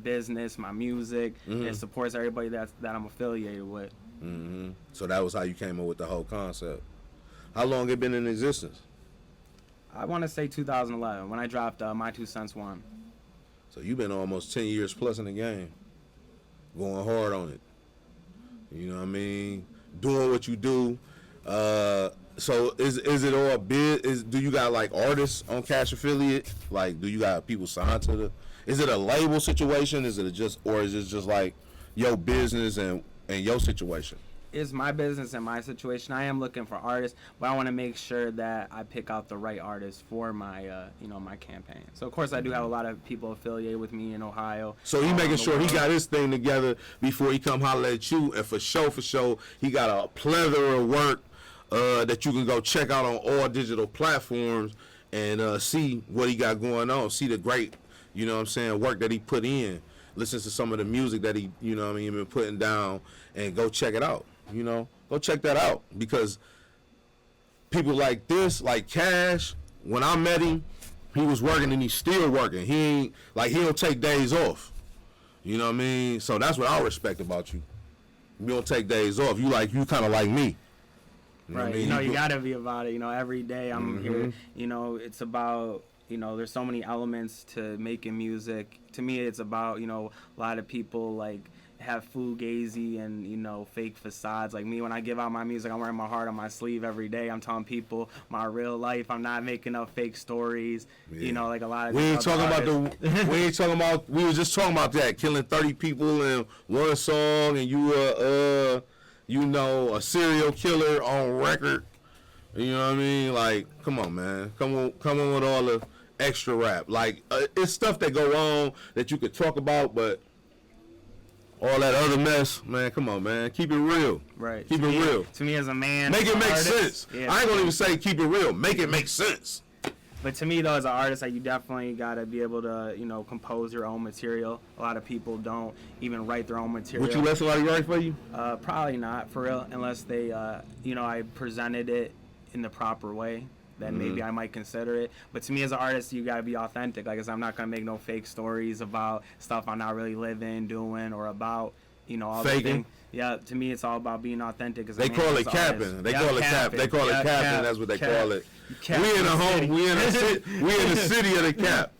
business, my music. It supports everybody that I'm affiliated with. So that was how you came up with the whole concept. How long it been in existence? I want to say 2011 when I dropped My 2 Cents 1. So you've been almost 10 years plus in the game, going hard on it. You know what I mean? Doing what you do. So is it all bid? Do you got like artists on Cash Affiliate? Like, do you got people signed to the? Is it a label situation? Is it just, or is it just like your business and your situation? It's my business and my situation. I am looking for artists, but I want to make sure that I pick out the right artists for my, my campaign. So of course I do have a lot of people affiliated with me in Ohio. So he making sure he got his thing together before he come holler at you, and for sure, he got a plethora of work that you can go check out on all digital platforms and see what he got going on. See the great, work that he put in. Listen to some of the music that he, been putting down, and go check it out. Go check that out, because people like this, like Cash, when I met him, he was working and he's still working. He ain't like, he don't take days off. You know what I mean? So that's what I respect about you. You don't take days off. You kind of like me. You know right. I mean? You gotta be about it. Every day I'm here. It's about, there's so many elements to making music. To me, it's about, a lot of people like have fugazi and fake facades. Like me, when I give out my music, I'm wearing my heart on my sleeve every day. I'm telling people my real life. I'm not making up fake stories. Yeah. Like a lot of. We ain't talking about we ain't talking about. We was just talking about that, killing 30 people in one song, and you a serial killer on record. You know what I mean? Like, come on, man. Come on with all the extra rap. Like, it's stuff that go on that you could talk about, but all that other mess, man, come on, man. Keep it real. Right. Keep it real. To me, as a man, make it make artist, sense. Yeah, I ain't gonna even say keep it real. Make it make sense. But to me, though, as an artist, like, you definitely gotta be able to, compose your own material. A lot of people don't even write their own material. Would you let somebody write for you? Probably not, for real, unless they, I presented it in the proper way. Then maybe I might consider it. But to me, as an artist, you gotta be authentic. Like I said, I'm not gonna make no fake stories about stuff I'm not really living, doing, or about, all the things. Yeah, to me, it's all about being authentic. They call it capping. They call it capping. They call it capping. That's what they call it. We in the home. We in the city of the cap.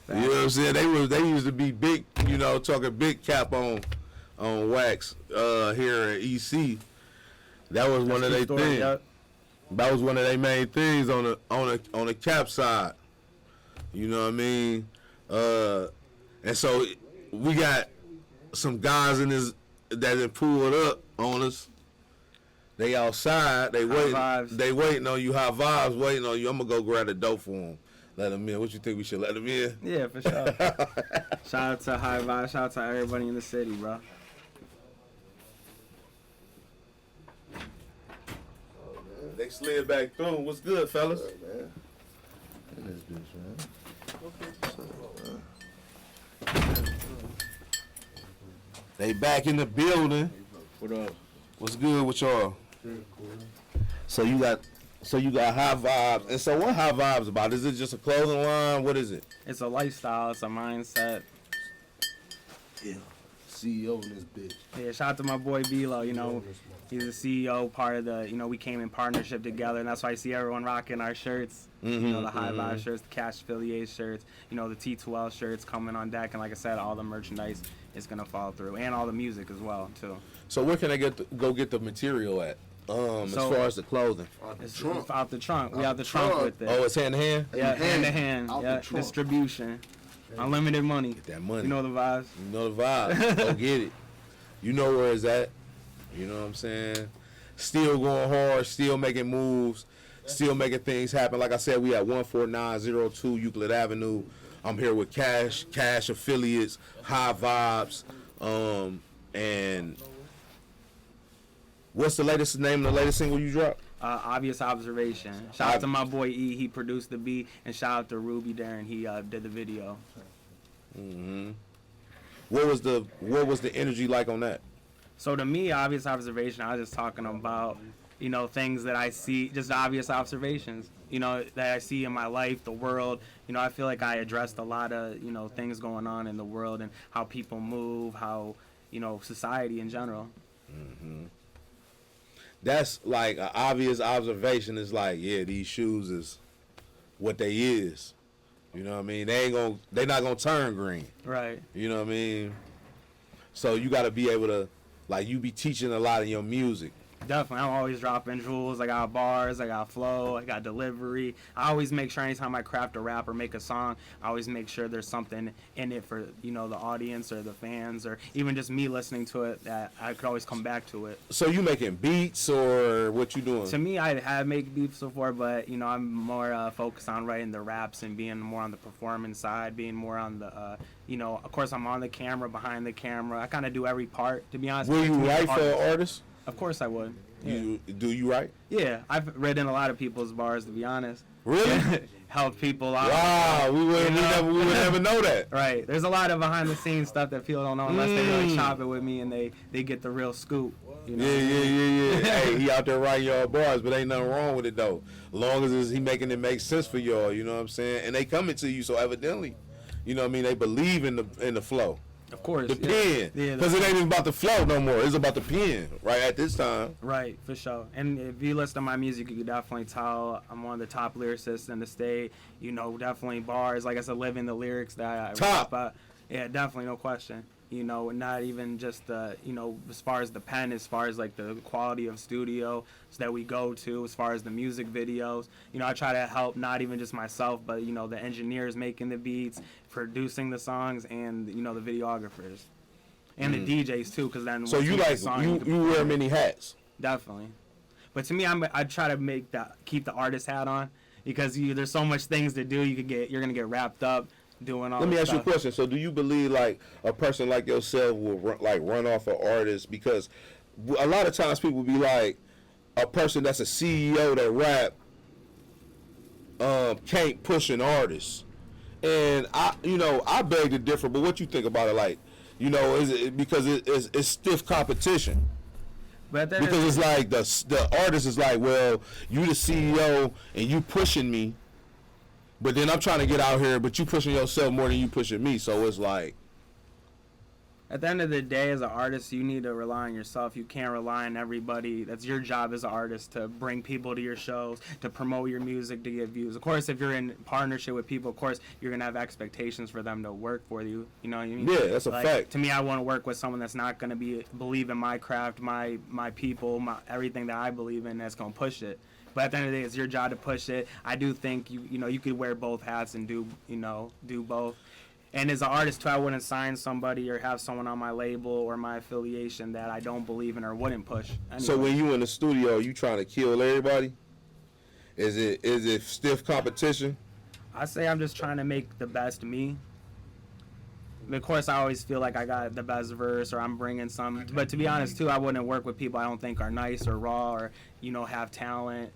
You know what I'm saying? They used to be big. Talking big cap on wax here at EC. That was one of their things. Yep. That was one of their main things on the cap side. You know what I mean? And so we got some guys in this that have pulled up on us. They outside. They waiting. They waiting on you. High vibes waiting on you. I'm gonna go grab the dope for them. Let them in. What you think we should let them in? Yeah, for sure. Shout out to High Vibes. Shout out to everybody in the city, bro. They slid back through. What's good, fellas? What's up, man? In this bitch, man. They back in the building. What up? What's good with y'all? Cool. So you got High Vibes. And so what High Vibes about? Is it just a clothing line? What is it? It's a lifestyle. It's a mindset. Yeah. CEO in this bitch. Yeah, shout out to my boy B-Lo, he's the CEO, part of the, we came in partnership together, and that's why I see everyone rocking our shirts, the High Vibe shirts, the Cash Affiliate shirts, the T2L shirts coming on deck, and like I said, all the merchandise is going to fall through, and all the music as well, too. So where can I go get the material at? As far as the clothing? It's out the trunk. We have the trunk with it. Oh, it's hand to hand? Yeah, hand to hand. Yeah, distribution. Unlimited money. Get that money. You know the vibes. You know the vibes. Go get it. You know where it's at. You know what I'm saying? Still going hard. Still making moves. Still making things happen. Like I said, we at 14902 Euclid Avenue. I'm here with Cash Affiliates, High Vibes, and what's the latest name of the latest single you dropped? Obvious Observation. Shout out to my boy E. He produced the beat, and shout out to Ruby Darren. He did the video. What was the energy like on that? So to me, Obvious Observation, I was just talking about you know, things that I see, just obvious observations, you know, that I see in my life, the world. You know, I feel like I addressed a lot of, you know, things going on in the world and how people move, how, you know, society in general. Mm-hmm. That's like an obvious observation. Is like, yeah, these shoes is what they is. You know what I mean? They not gonna turn green. Right. You know what I mean? So you got to be able to, like, you be teaching a lot of your music. Definitely. I'm always dropping jewels. I got bars, I got flow, I got delivery. I always make sure anytime I craft a rap or make a song, I always make sure there's something in it for, you know, the audience or the fans or even just me listening to it that I could always come back to it. So you making beats or what you doing? To me, I have made beats before, but, you know, I'm more focused on writing the raps and being more on the performance side, being more on the, you know, of course I'm on the camera, behind the camera. I kind of do every part, to be honest. Will you write for an artist? Of course I would. Yeah. Do you write? Yeah, I've written a lot of people's bars, to be honest. Really? Helped people out. Wow, we would never know that. Right. There's a lot of behind the scenes stuff that people don't know unless they really chop it with me and they get the real scoop. You know? Yeah. Hey, he out there writing y'all bars, but ain't nothing wrong with it though. Long as he making it make sense for y'all, you know what I'm saying? And they coming to you, so evidently, you know what I mean, they believe in the flow. Of course. The pen. Because it ain't even about the flow no more. It's about the pen, right, at this time. Right, for sure. And if you listen to my music, you can definitely tell I'm one of the top lyricists in the state. You know, definitely bars. Like I said, living the lyrics that I top. Rap. Yeah, definitely, no question. You know, not even just you know, as far as the pen, as far as like the quality of studios that we go to, as far as the music videos. You know, I try to help not even just myself, but, you know, the engineers making the beats, producing the songs, and, you know, the videographers. And the DJs too, because then... So you like, you wear many hats. Definitely. But to me, I try to keep the artist hat on, because there's so much things to do, you're going to get wrapped up doing all. Let me ask you a stuff. question. So do you believe like a person like yourself will run off an artist? Because a lot of times people be like, a person that's a CEO that rap can't push an artist. And I beg to differ, but what you think about it? Like, you know, is it because it's stiff competition? But because it's like the artist is like, well, you the CEO and you pushing me, but then I'm trying to get out here, but you pushing yourself more than you pushing me. So it's like, at the end of the day, as an artist, you need to rely on yourself. You can't rely on everybody. That's your job as an artist, to bring people to your shows, to promote your music, to get views. Of course, if you're in partnership with people, of course, you're going to have expectations for them to work for you. You know what I mean? Yeah, that's a fact. To me, I want to work with someone that's not going to believe in my craft, my people, everything that I believe in, that's going to push it. But at the end of the day, it's your job to push it. I do think you could wear both hats and do both. And as an artist too, I wouldn't sign somebody or have someone on my label or my affiliation that I don't believe in or wouldn't push. Anyway. So when you in the studio, you trying to kill everybody? Is it stiff competition? I say I'm just trying to make the best me. Of course, I always feel like I got the best verse or I'm bringing some. But to be honest too, I wouldn't work with people I don't think are nice or raw or have talent.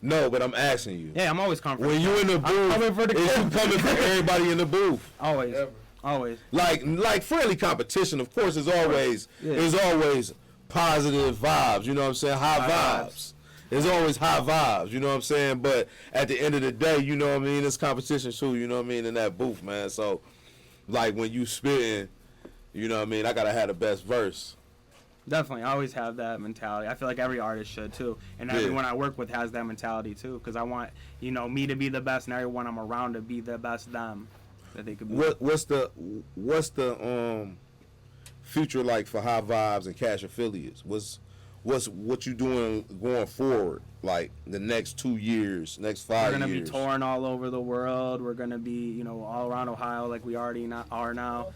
No, but I'm asking you. Yeah, I'm always comfortable. When you in the booth, is you coming for everybody in the booth? Always. Always. Like friendly competition, of course, is always positive vibes. You know what I'm saying? High vibes. There's always high vibes. You know what I'm saying? But at the end of the day, you know what I mean? It's competition too. You know what I mean? In that booth, man. So, like when you spitting, you know what I mean? I gotta have the best verse. Definitely, I always have that mentality. I feel like every artist should too, and everyone I work with has that mentality too. Because I want me to be the best, and everyone I'm around to be the best them that they could be. What's the future like for High Vibes and Cash Affiliates? What you doing going forward? Like the next 2 years, next 5 years? We're gonna be touring all over the world. We're gonna be all around Ohio like we already are now.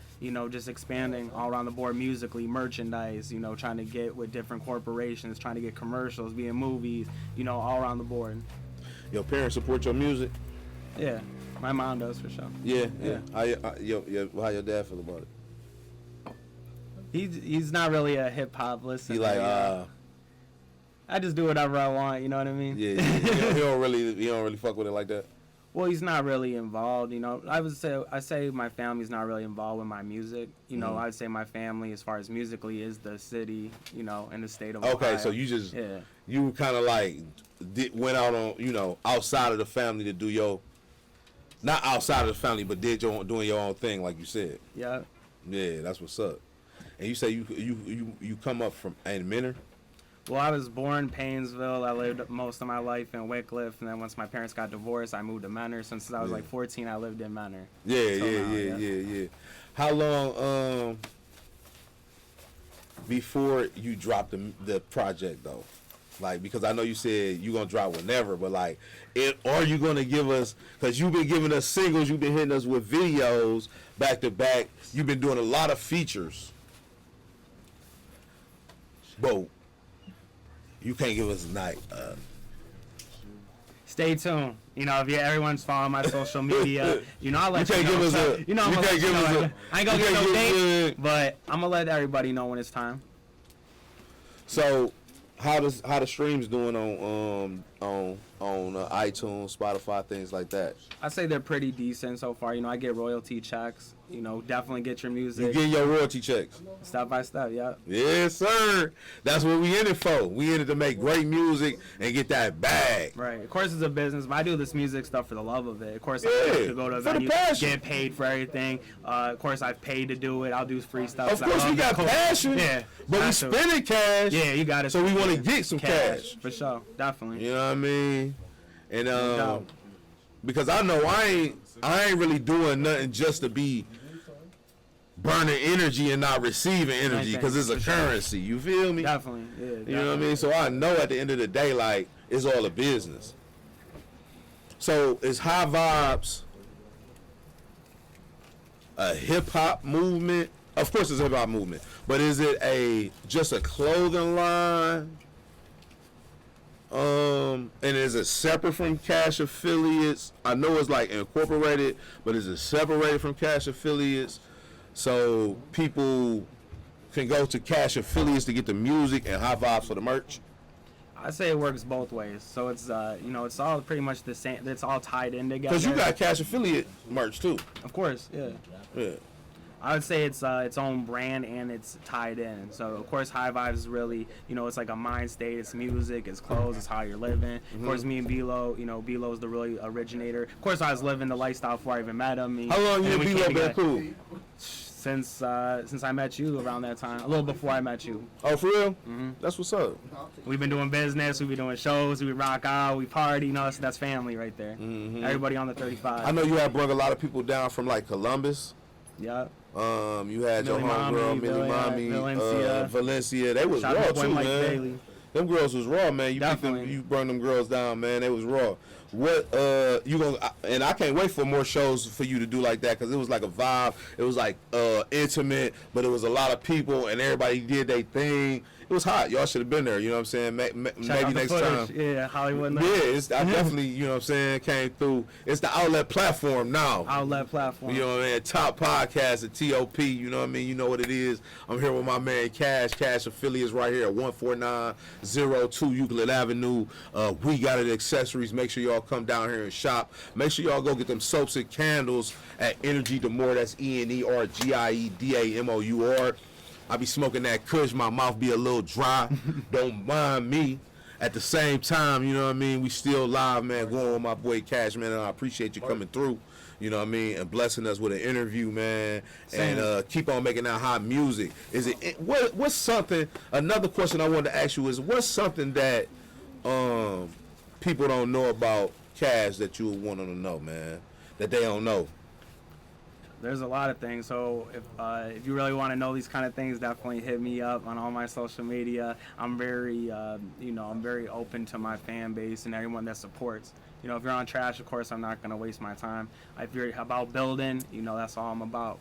Just expanding all around the board musically, merchandise, trying to get with different corporations, trying to get commercials, be in movies, all around the board. Your parents support your music? Yeah, my mom does for sure. Yeah. How your dad feel about it? He's not really a hip hop listener. He like, I just do whatever I want, you know what I mean? Yeah. He don't really fuck with it like that. Well, he's not really involved, you know. I say my family's not really involved with my music. You know, I'd say my family, as far as musically, is the city, you know, and the state of Ohio. Okay, so you kind of like went out on, you know, outside of the family to do your, not outside of the family, but doing your own thing, like you said. Yeah. Yeah, that's what's up. And you say you come up from Menor? Well, I was born in Paynesville. I lived most of my life in Wickliffe, and then once my parents got divorced, I moved to Menor. Since I was like 14, I lived in Menor. Yeah. How long before you dropped the project though? Like, because I know you said you're gonna drop whenever, but like, are you gonna give us? Because you've been giving us singles, you've been hitting us with videos back to back. You've been doing a lot of features, but you can't give us a night. Stay tuned. You know, if everyone's following my social media, you know, I'll let you know. I ain't gonna get no date, but I'm gonna let everybody know when it's time. So, how the streams doing on iTunes, Spotify, things like that? I say they're pretty decent so far. You know, I get royalty checks. You know, definitely get your music. You get your royalty checks. Step by step, yeah. Yes, sir. That's what we in it for. We in it to make great music and get that bag. Right. Of course, it's a business, but I do this music stuff for the love of it. Of course, I like to go to a venue, get paid for everything. Of course, I've paid to do it. I'll do free stuff. Of course, we got passion. Yeah. But we spending cash. Yeah, you got it. So we want to get some cash. For sure. Definitely. You know what I mean? And because I know I ain't really doing nothing just to be burning energy and not receiving energy, because it's a currency. You feel me? Definitely. Yeah. Definitely. You know what I mean? So I know at the end of the day, like, it's all a business. So is High Vibes a hip hop movement? Of course, it's a hip hop movement, but is it just a clothing line? And is it separate from Cash Affiliates? I know it's like incorporated, but is it separated from Cash Affiliates? So people can go to Cash Affiliates to get the music and High Vibes for the merch? I say it works both ways. So it's you know, it's all pretty much the same. It's all tied in together. Because you got Cash Affiliate merch too. Of course, yeah. Yeah. I would say it's its own brand and it's tied in. So of course, High Vibes is really, you know, it's like a mind state. It's music, it's clothes, it's how you're living. Of course, me and B-Lo, you know, B-Lo's the really originator. Of course, I was living the lifestyle before I even met him. How long you and B-Lo been cool? Since I met you, around that time, a little before I met you. Oh, for real? Mm-hmm. That's what's up. We've been doing business, we've been doing shows, we rock out, we party. You know, that's family right there. Mm-hmm. Everybody on the 35. I know you have brought a lot of people down from like Columbus. Yeah. You had your homegirl, Millie Mommy, Valencia. They was raw too, man. Bailey. Them girls was raw, man. You brought them girls down, man. They was raw. What you gonna? And I can't wait for more shows for you to do like that, because it was like a vibe. It was like intimate, but it was a lot of people and everybody did their thing. It was hot. Y'all should have been there. You know what I'm saying? Maybe next time. Yeah, Hollywood. Yeah, I definitely, you know what I'm saying, came through. It's the outlet platform now. Outlet platform. You know what I mean? Top podcast at TOP. You know what I mean? You know what it is. I'm here with my man Cash. Cash Affiliates right here at 14902 Euclid Avenue. We got it accessories. Make sure y'all come down here and shop. Make sure y'all go get them soaps and candles at Energy Demore. That's ENERGIEDAMOUR. I be smoking that kush, my mouth be a little dry. Don't mind me. At the same time, you know what I mean, we still live, man, going with my boy Cash, man, and I appreciate you coming through, you know what I mean, and blessing us with an interview, man, and keep on making that hot music. Is it what's something, another question I wanted to ask you is, what's something that people don't know about Cash that you would want them to know, man, that they don't know? There's a lot of things. So if you really want to know these kind of things, definitely hit me up on all my social media. I'm very, I'm very open to my fan base and everyone that supports. You know, if you're on trash, of course, I'm not going to waste my time. If you're about building, you know, that's all I'm about.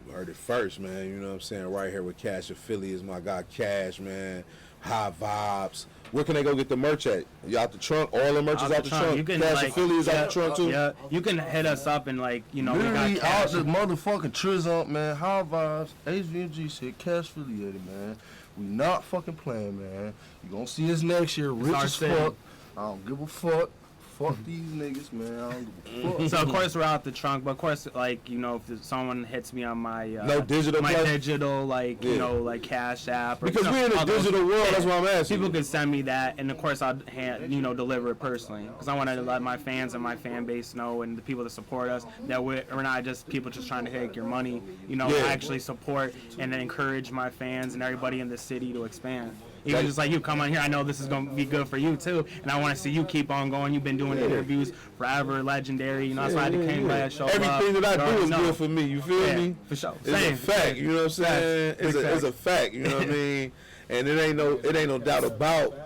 You heard it first, man. You know what I'm saying? Right here with Cash Affiliates, my guy Cash, man. High Vibes. Where can they go get the merch at? You out the trunk? All the merch is out the trunk. You can, Cash Affiliates out the trunk too? Yeah, you can hit us up and literally we got Cash. Out the motherfucking Trizump, man. High Vibes, HVMG shit, Cash Affiliated, man. We not fucking playing, man. You gonna see us next year, rich as fuck. I don't give a fuck. Fuck these niggas, man. I don't give a fuck. So of course we're out the trunk, but of course, like, you know, if someone hits me on my no digital, digital, like, you know, like Cash App, or, because we're in a digital world. That's what I'm asking. People can send me that, and of course I'll deliver it personally, because I want to let my fans and my fan base know, and the people that support us, that we're not just people just trying to take your money. You know, actually support and then encourage my fans and everybody in the city to expand. Even just like you come on here, I know this is going to be good for you too, and I want to see you keep on going. You've been doing interviews forever, legendary. You know, that's why I came glad show. Everything that I do is good for me. You feel me? For sure. It's a fact. You know what I'm saying? It's a fact. You know what I mean? And it ain't no doubt about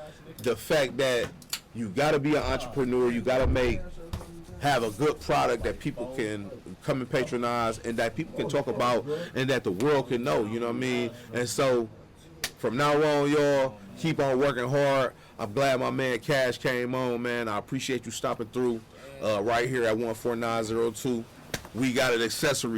the fact that you got to be an entrepreneur. You got to have a good product that people can come and patronize, and that people can talk about, and that the world can know. You know what I mean? And so, from now on, y'all, keep on working hard. I'm glad my man Cash came on, man. I appreciate you stopping through right here at 14902. We got an accessory.